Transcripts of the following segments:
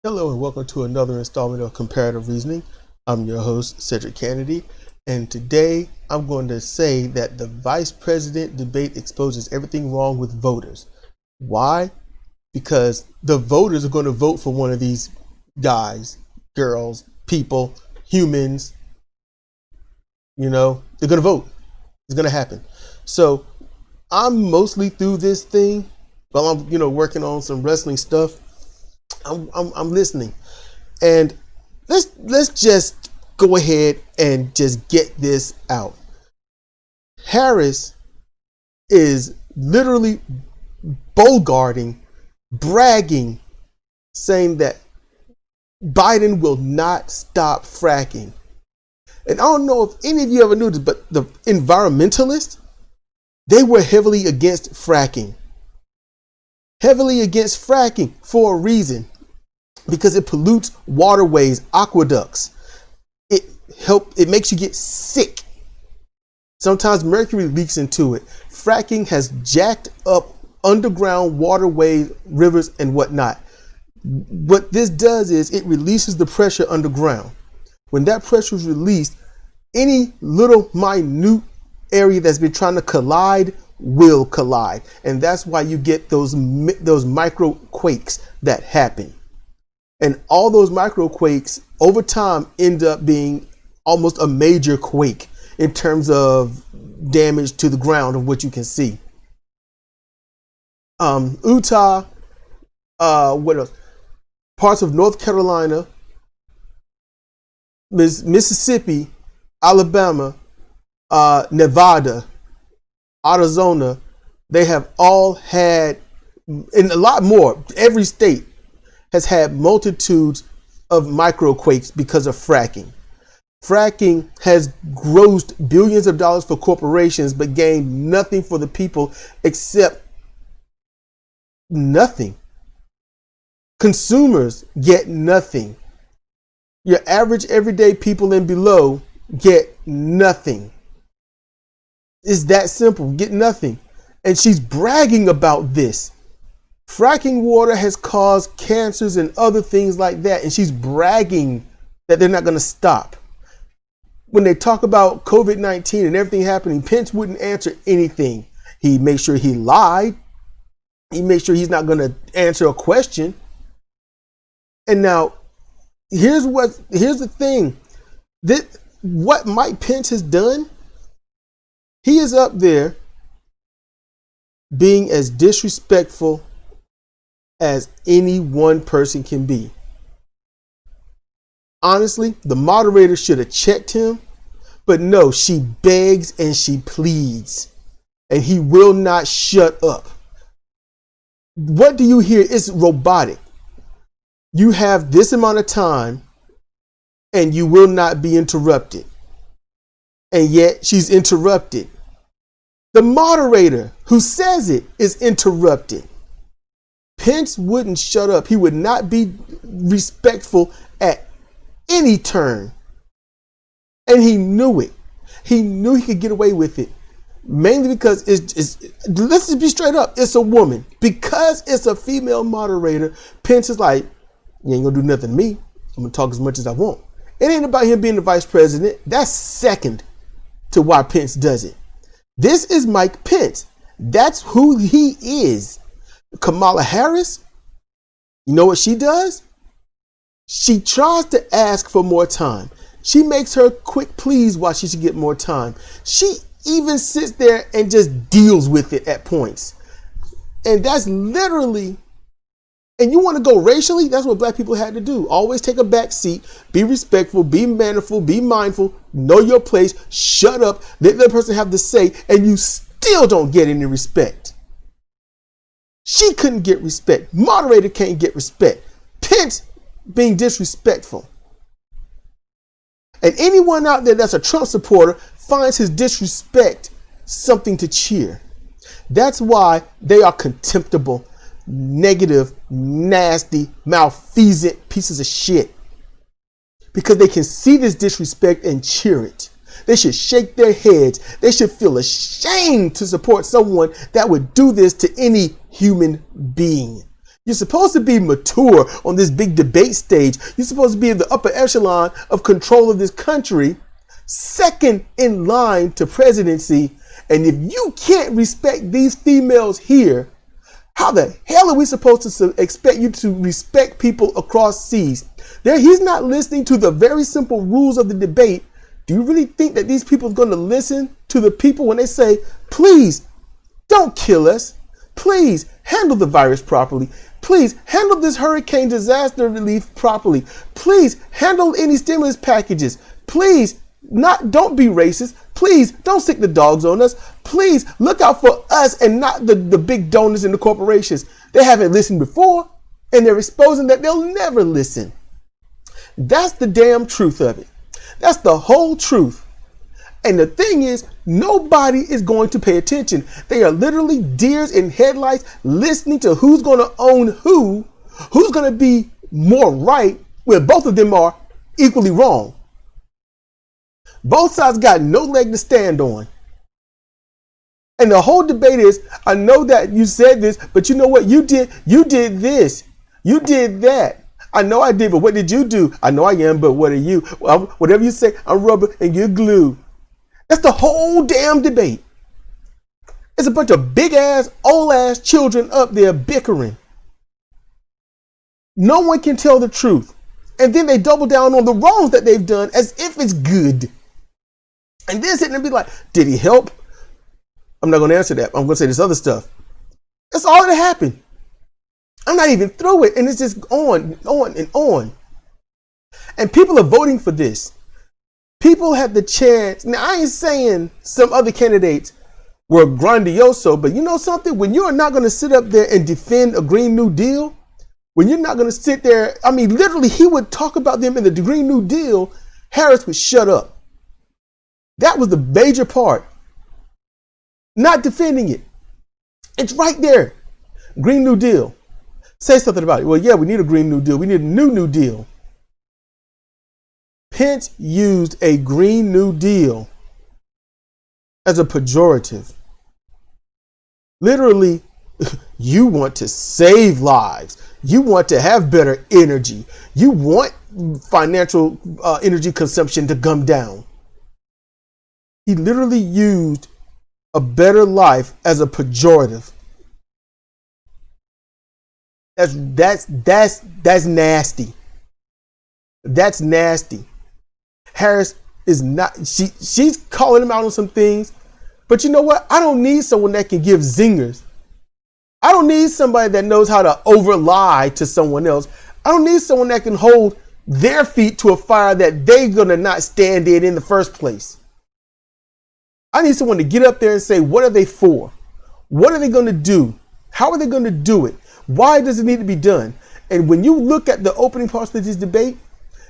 Hello and welcome to another installment of Comparative Reasoning. I'm your host, Sidra Kennedy, and today I'm going to say that the vice president debate exposes everything wrong with voters. Why? Because the voters are going to vote for one of these guys, girls, people, humans. They're going to vote. It's going to happen. So I'm mostly through this thing while I'm, working on some wrestling stuff. I'm listening, and let's just go ahead and just get this out. Harris is literally bogarting, bragging, saying that Biden will not stop fracking. And I don't know if any of you ever knew this, but the environmentalists, they were heavily against fracking. Heavily against fracking for a reason, because it pollutes waterways, aqueducts. It makes you get sick. Sometimes mercury leaks into it. Fracking has jacked up underground waterways, rivers, and whatnot. What this does is it releases the pressure underground. When that pressure is released, any little minute area that's been trying to collide will collide, and that's why you get those micro quakes that happen. And all those micro quakes over time end up being almost a major quake in terms of damage to the ground of what you can see. Utah, what else? Parts of North Carolina, Mississippi, Alabama, Nevada, Arizona, they have all had, and a lot more, every state has had multitudes of microquakes because of fracking. Fracking has grossed billions of dollars for corporations, but gained nothing for the people except nothing. Consumers get nothing. Your average everyday people and below get nothing. It's that simple. Get nothing. And she's bragging about this. Fracking water has caused cancers and other things like that. And she's bragging that they're not going to stop. When they talk about COVID-19 and everything happening, Pence wouldn't answer anything. He made sure he lied. He made sure he's not going to answer a question. And now, here's the thing. What Mike Pence has done, he is up there being as disrespectful as any one person can be. Honestly, the moderator should have checked him, but no, she begs and she pleads, and he will not shut up. What do you hear? It's robotic. You have this amount of time and you will not be interrupted. And yet she's interrupted. The moderator who says it is interrupted. Pence wouldn't shut up. He would not be respectful at any turn. And he knew it. He knew he could get away with it. Mainly because let's just be straight up. It's a woman. Because it's a female moderator, Pence is like, you ain't gonna do nothing to me. I'm gonna talk as much as I want. It ain't about him being the vice president. That's second to why Pence does it. This is Mike Pence. That's who he is. Kamala Harris, you know what she does? She tries to ask for more time. She makes her quick pleas why she should get more time. She even sits there and just deals with it at points. And that's literally, and you want to go racially? That's what black people had to do. Always take a back seat, be respectful, be mannerful, be mindful, know your place, shut up, let the person have the say, and you still don't get any respect. She couldn't get respect. Moderator can't get respect. Pence being disrespectful. And anyone out there that's a Trump supporter finds his disrespect something to cheer. That's why they are contemptible, negative, nasty, malfeasant pieces of shit. Because they can see this disrespect and cheer it. They should shake their heads. They should feel ashamed to support someone that would do this to any human being. You're supposed to be mature on this big debate stage. You're supposed to be in the upper echelon of control of this country, second in line to presidency. And if you can't respect these females here, how the hell are we supposed to expect you to respect people across seas? He's not listening to the very simple rules of the debate. Do you really think that these people are going to listen to the people when they say, please don't kill us? Please handle the virus properly. Please handle this hurricane disaster relief properly. Please handle any stimulus packages. Please don't be racist. Please don't sick the dogs on us. Please look out for us and not the big donors and the corporations. They haven't listened before, and they're exposing that they'll never listen. That's the damn truth of it. That's the whole truth. And the thing is, nobody is going to pay attention. They are literally deers in headlights listening to who's going to own who's going to be more right, when both of them are equally wrong. Both sides got no leg to stand on. And the whole debate is, I know that you said this, but you know what? You did this. You did that. I know I did, but what did you do? I know I am, but what are you? Well, whatever you say, I'm rubber and you're glue. That's the whole damn debate. It's a bunch of big ass, old ass children up there bickering. No one can tell the truth. And then they double down on the wrongs that they've done as if it's good. And then sitting and be like, did he help? I'm not going to answer that. I'm going to say this other stuff. That's all that happened. I'm not even through it. And it's just on and on. And people are voting for this. People had the chance. Now, I ain't saying some other candidates were grandioso, but you know something? When you're not going to sit up there and defend a Green New Deal, when you're not going to sit there, I mean, literally, he would talk about them in the Green New Deal. Harris would shut up. That was the major part. Not defending it. It's right there. Green New Deal. Say something about it. Well, yeah, we need a Green New Deal. We need a New Deal. Pence used a Green New Deal as a pejorative. Literally, you want to save lives. You want to have better energy. You want financial energy consumption to come down. He literally used a better life as a pejorative. That's nasty. That's nasty. Harris is not, she's calling him out on some things, but you know what? I don't need someone that can give zingers. I don't need somebody that knows how to over lie to someone else. I don't need someone that can hold their feet to a fire that they're gonna not stand in the first place. I need someone to get up there and say, what are they for? What are they going to do? How are they going to do it? Why does it need to be done? And when you look at the opening parts of this debate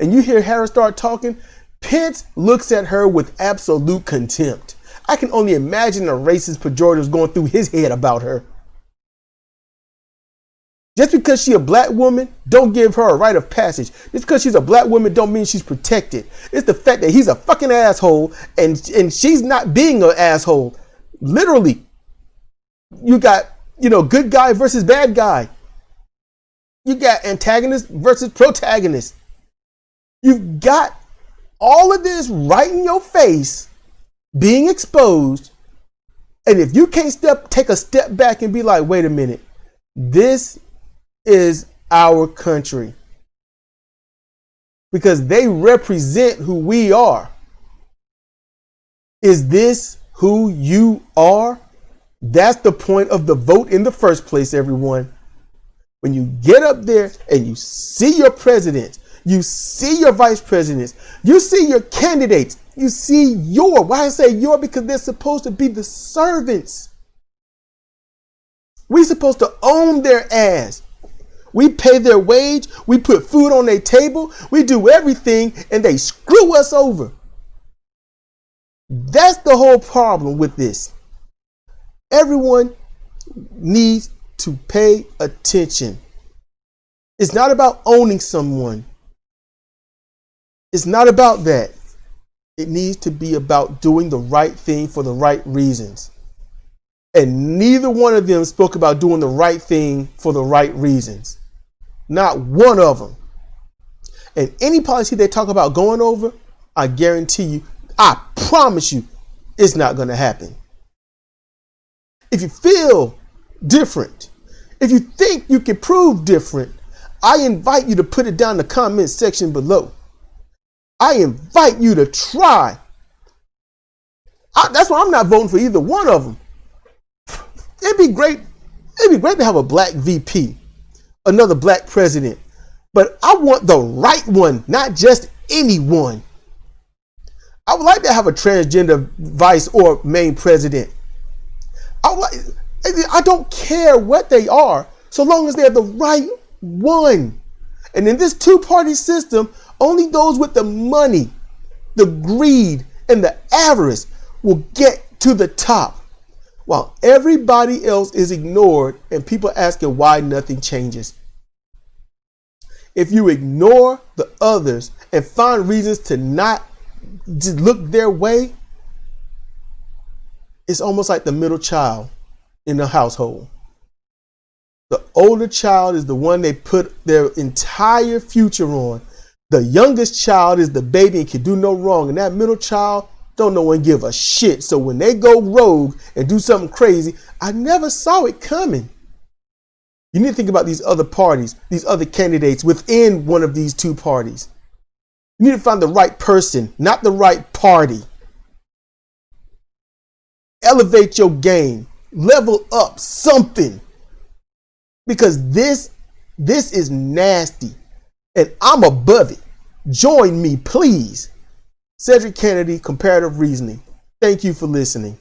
and you hear Harris start talking, Pence looks at her with absolute contempt. I can only imagine the racist pejoratives going through his head about her. Just because she's a black woman, don't give her a rite of passage. Just because she's a black woman don't mean she's protected. It's the fact that he's a fucking asshole and she's not being an asshole. Literally, you got, good guy versus bad guy. You got antagonist versus protagonist. You've got all of this right in your face being exposed. And if you can't take a step back and be like, wait a minute, this is our country, because they represent who we are. Is this who you are? That's the point of the vote in the first place, everyone. When you get up there and you see your president, you see your vice presidents, you see your candidates, you see why I say your, because they're supposed to be the servants. We're supposed to own their ass. We pay their wage. We put food on their table. We do everything and they screw us over. That's the whole problem with this. Everyone needs to pay attention. It's not about owning someone. It's not about that. It needs to be about doing the right thing for the right reasons. And neither one of them spoke about doing the right thing for the right reasons. Not one of them. And any policy they talk about going over, I guarantee you, I promise you, it's not going to happen. If you feel different, if you think you can prove different, I invite you to put it down in the comment section below. I invite you to try. That's why I'm not voting for either one of them. It'd be great to have a black VP, another black president. But I want the right one, not just anyone. I would like to have a transgender vice or main president. I don't care what they are, so long as they're the right one. And in this two-party system, only those with the money, the greed, and the avarice will get to the top, while everybody else is ignored and people asking why nothing changes. If you ignore the others and find reasons to not look their way, it's almost like the middle child in the household. The older child is the one they put their entire future on. The youngest child is the baby and can do no wrong. And that middle child don't know and give a shit. So when they go rogue and do something crazy, I never saw it coming. You need to think about these other parties, these other candidates within one of these two parties. You need to find the right person, not the right party. Elevate your game. Level up something. Because this is nasty. And I'm above it. Join me, please. Cedric Kennedy, Comparative Reasoning. Thank you for listening.